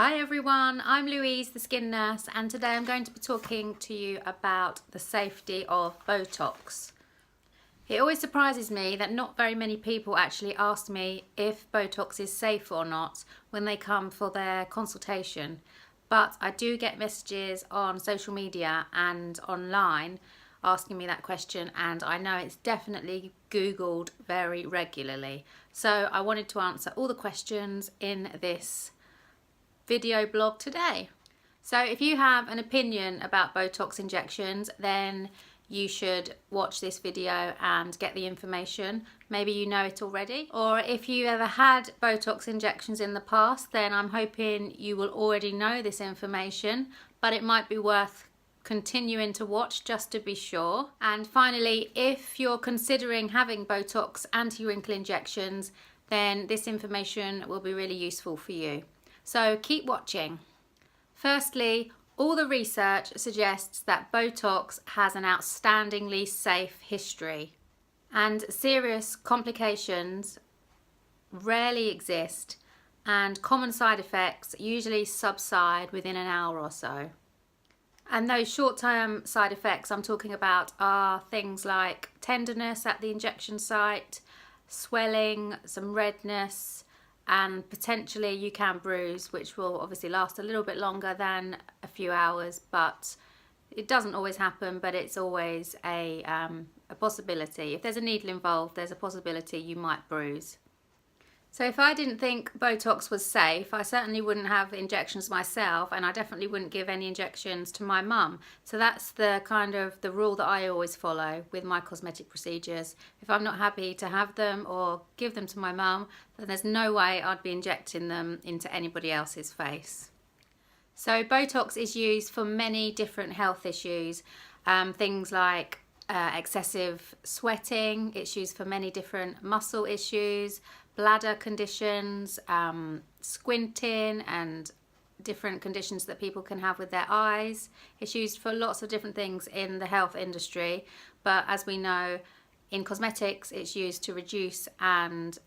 Hi everyone, I'm Louise, the skin nurse, and today I'm going to be talking to you about the safety of Botox. It always surprises me that not very many people actually ask me if Botox is safe or not when they come for their consultation, but I do get messages on social media and online asking me that question, and I know it's definitely Googled very regularly. So I wanted to answer all the questions in this video blog today. So if you have an opinion about Botox injections, then you should watch this video and get the information. Maybe you know it already, or if you ever had Botox injections in the past, then I'm hoping you will already know this information, but it might be worth continuing to watch just to be sure. And finally, if you're considering having Botox anti-wrinkle injections, then this information will be really useful for you. So keep watching. Firstly, all the research suggests that Botox has an outstandingly safe history, and serious complications rarely exist, and common side effects usually subside within an hour or so. And those short-term side effects I'm talking about are things like tenderness at the injection site, swelling, some redness, and potentially you can bruise, which will obviously last a little bit longer than a few hours, but it doesn't always happen, but it's always a possibility. If there's a needle involved, there's a possibility you might bruise. So if I didn't think Botox was safe, I certainly wouldn't have injections myself, and I definitely wouldn't give any injections to my mum. So that's the kind of the rule that I always follow with my cosmetic procedures. If I'm not happy to have them or give them to my mum, then there's no way I'd be injecting them into anybody else's face. So Botox is used for many different health issues, things like excessive sweating. It's used for many different muscle issues, bladder conditions, squinting, and different conditions that people can have with their eyes. It's used for lots of different things in the health industry, but as we know, in cosmetics, it's used to reduce and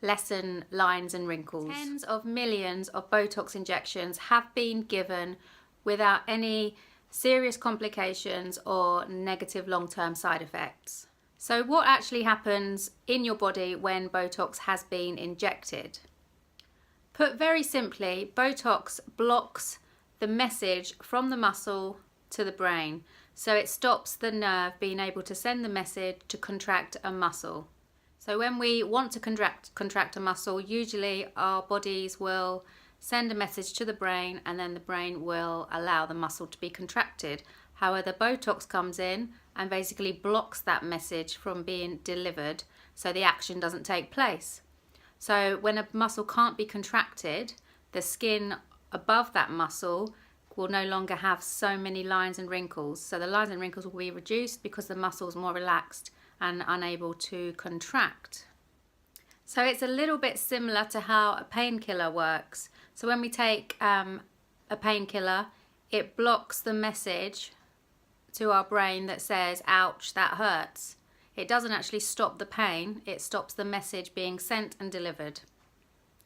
lessen lines and wrinkles. Tens of millions of Botox injections have been given without any serious complications or negative long-term side effects. So what actually happens in your body when Botox has been injected? Put very simply, Botox blocks the message from the muscle to the brain. So it stops the nerve being able to send the message to contract a muscle. So when we want to contract a muscle, usually our bodies will send a message to the brain, and then the brain will allow the muscle to be contracted. However, Botox comes in and basically blocks that message from being delivered, so the action doesn't take place. So when a muscle can't be contracted, the skin above that muscle will no longer have so many lines and wrinkles. So the lines and wrinkles will be reduced because the muscle is more relaxed and unable to contract. So it's a little bit similar to how a painkiller works. So when we take a painkiller, it blocks the message to our brain that says, ouch, that hurts. It doesn't actually stop the pain, it stops the message being sent and delivered.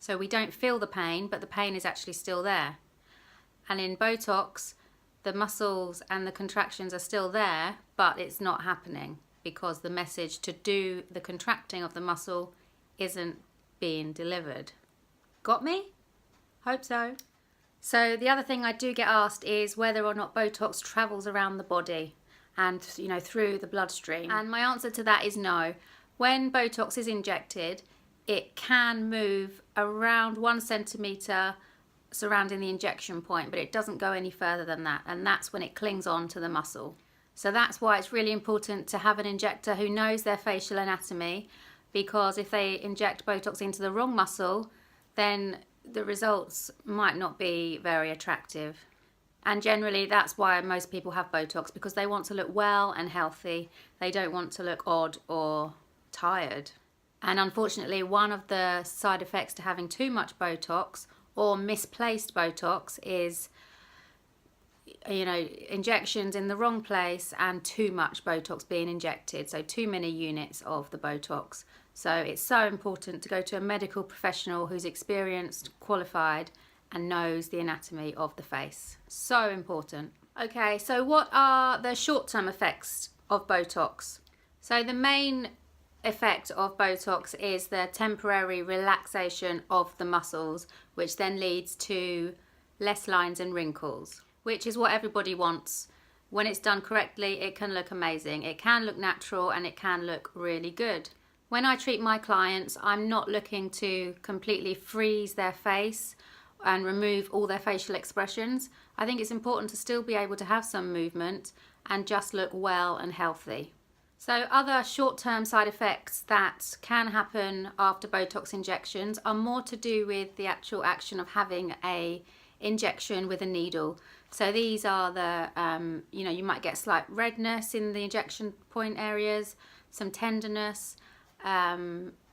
So we don't feel the pain, but the pain is actually still there. And in Botox, the muscles and the contractions are still there, but it's not happening because the message to do the contracting of the muscle isn't being delivered. Got me? Hope so. So the other thing I do get asked is whether or not Botox travels around the body and, through the bloodstream. And my answer to that is no. When Botox is injected, it can move around 1 centimetre surrounding the injection point, but it doesn't go any further than that, and that's when it clings on to the muscle. So that's why it's really important to have an injector who knows their facial anatomy, because if they inject Botox into the wrong muscle, then the results might not be very attractive. And generally that's why most people have Botox, because they want to look well and healthy. They don't want to look odd or tired. And unfortunately, one of the side effects to having too much Botox or misplaced Botox is injections in the wrong place and too much Botox being injected, so too many units of the Botox. So it's so important to go to a medical professional who's experienced, qualified, and knows the anatomy of the face. So important. Okay, so what are the short-term effects of Botox? So the main effect of Botox is the temporary relaxation of the muscles, which then leads to less lines and wrinkles, which is what everybody wants. When it's done correctly, it can look amazing. It can look natural and it can look really good. When I treat my clients, I'm not looking to completely freeze their face and remove all their facial expressions. I think it's important to still be able to have some movement and just look well and healthy. So other short-term side effects that can happen after Botox injections are more to do with the actual action of having a injection with a needle. So these are the, you might get slight redness in the injection point areas, some tenderness, a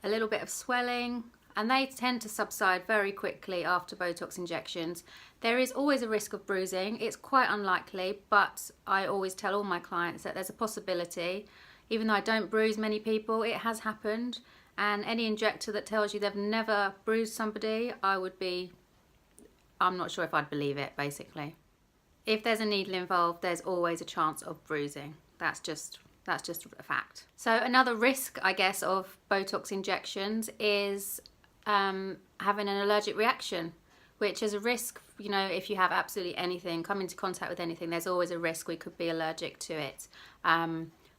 little bit of swelling, and they tend to subside very quickly after Botox injections. There is always a risk of bruising. It's quite unlikely, but I always tell all my clients that there's a possibility. Even though I don't bruise many people, it has happened. And any injector that tells you they've never bruised somebody, I'm not sure if I'd believe it, basically. If there's a needle involved, there's always a chance of bruising. That's just a fact. So another risk, I guess, of Botox injections is having an allergic reaction, which is a risk, if you have absolutely anything, come into contact with anything, there's always a risk we could be allergic to it.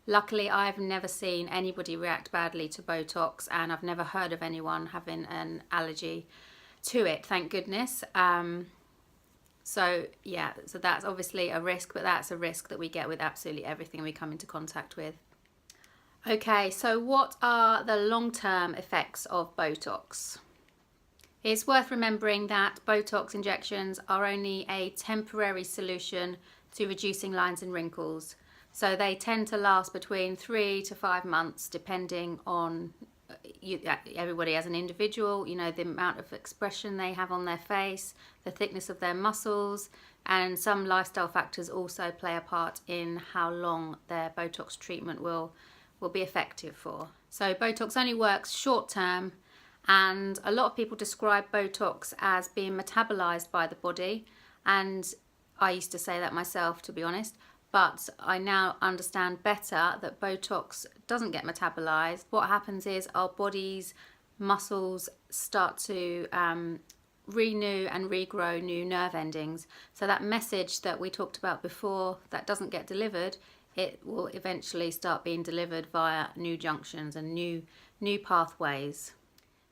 Luckily, I've never seen anybody react badly to Botox, and I've never heard of anyone having an allergy to it, thank goodness. So that's obviously a risk, but that's a risk that we get with absolutely everything we come into contact with. Okay, so what are the long-term effects of Botox? It's worth remembering that Botox injections are only a temporary solution to reducing lines and wrinkles. So they tend to last between 3 to 5 months, depending on everybody as an individual, the amount of expression they have on their face, the thickness of their muscles, and some lifestyle factors also play a part in how long their Botox treatment will be effective for. So Botox only works short term, and a lot of people describe Botox as being metabolized by the body, and I used to say that myself, to be honest. But I now understand better that Botox doesn't get metabolized. What happens is our body's muscles start to renew and regrow new nerve endings. So that message that we talked about before that doesn't get delivered, it will eventually start being delivered via new junctions and new pathways,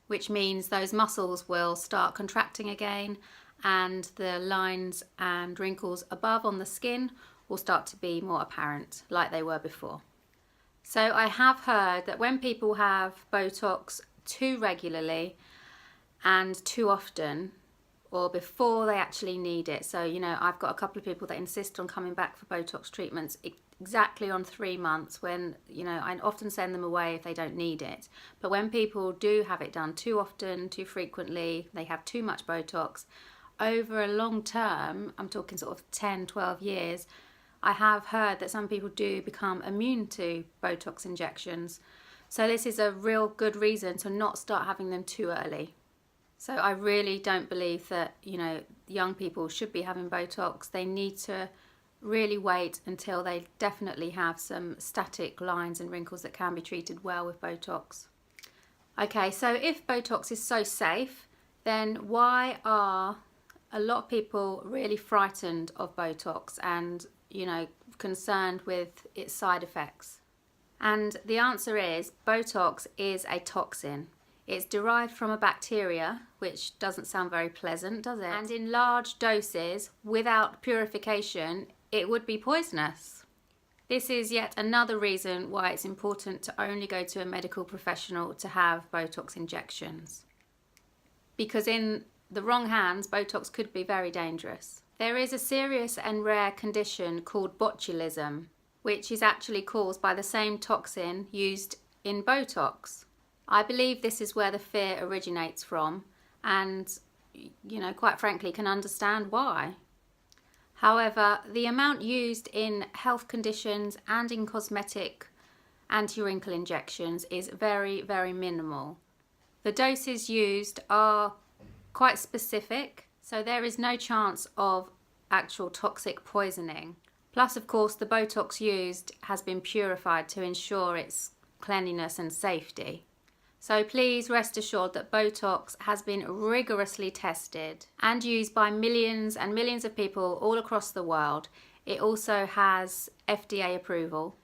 which means those muscles will start contracting again, and the lines and wrinkles above on the skin will start to be more apparent like they were before. So I have heard that when people have Botox too regularly and too often, or before they actually need it, so I've got a couple of people that insist on coming back for Botox treatments exactly on 3 months, when I often send them away if they don't need it. But when people do have it done too often, too frequently, they have too much Botox, over a long term, I'm talking sort of 10, 12 years, I have heard that some people do become immune to Botox injections. So this is a real good reason to not start having them too early. So I really don't believe that, young people should be having Botox. They need to really wait until they definitely have some static lines and wrinkles that can be treated well with Botox. Okay, so if Botox is so safe, then why are a lot of people really frightened of Botox and concerned with its side effects? And the answer is Botox is a toxin. It's derived from a bacteria, which doesn't sound very pleasant, does it? And in large doses, without purification, it would be poisonous. This is yet another reason why it's important to only go to a medical professional to have Botox injections. Because in the wrong hands, Botox could be very dangerous. There is a serious and rare condition called botulism, which is actually caused by the same toxin used in Botox. I believe this is where the fear originates from, and, quite frankly, can understand why. However, the amount used in health conditions and in cosmetic anti-wrinkle injections is very, very minimal. The doses used are quite specific, So there is no chance of actual toxic poisoning. Plus, of course, the Botox used has been purified to ensure its cleanliness and safety. So please rest assured that Botox has been rigorously tested and used by millions and millions of people all across the world. It also has FDA approval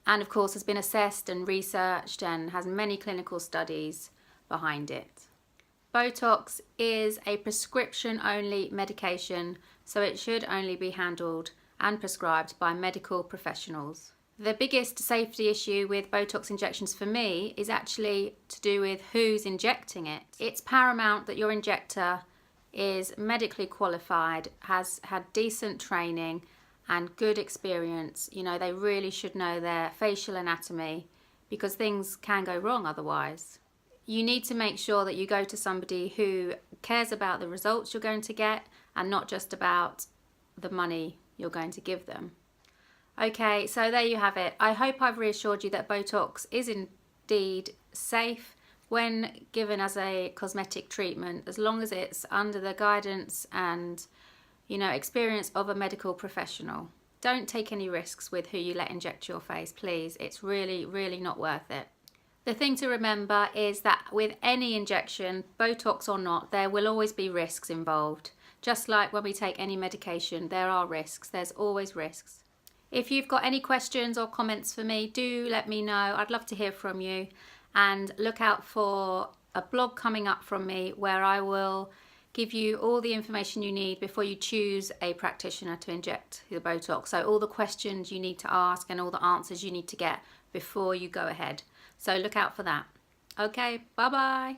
and of course has been assessed and researched and has many clinical studies behind it. Botox is a prescription-only medication, so it should only be handled and prescribed by medical professionals. The biggest safety issue with Botox injections for me is actually to do with who's injecting it. It's paramount that your injector is medically qualified, has had decent training and good experience. You know, they really should know their facial anatomy because things can go wrong otherwise. You need to make sure that you go to somebody who cares about the results you're going to get and not just about the money you're going to give them. Okay, so there you have it. I hope I've reassured you that Botox is indeed safe when given as a cosmetic treatment, as long as it's under the guidance and, you know, experience of a medical professional. Don't take any risks with who you let inject your face, please. It's really, really not worth it. The thing to remember is that with any injection, Botox or not, there will always be risks involved. Just like when we take any medication, there are risks. There's always risks. If you've got any questions or comments for me, do let me know. I'd love to hear from you. And look out for a blog coming up from me where I will give you all the information you need before you choose a practitioner to inject the Botox. So all the questions you need to ask and all the answers you need to get before you go ahead. So look out for that. Okay, bye-bye.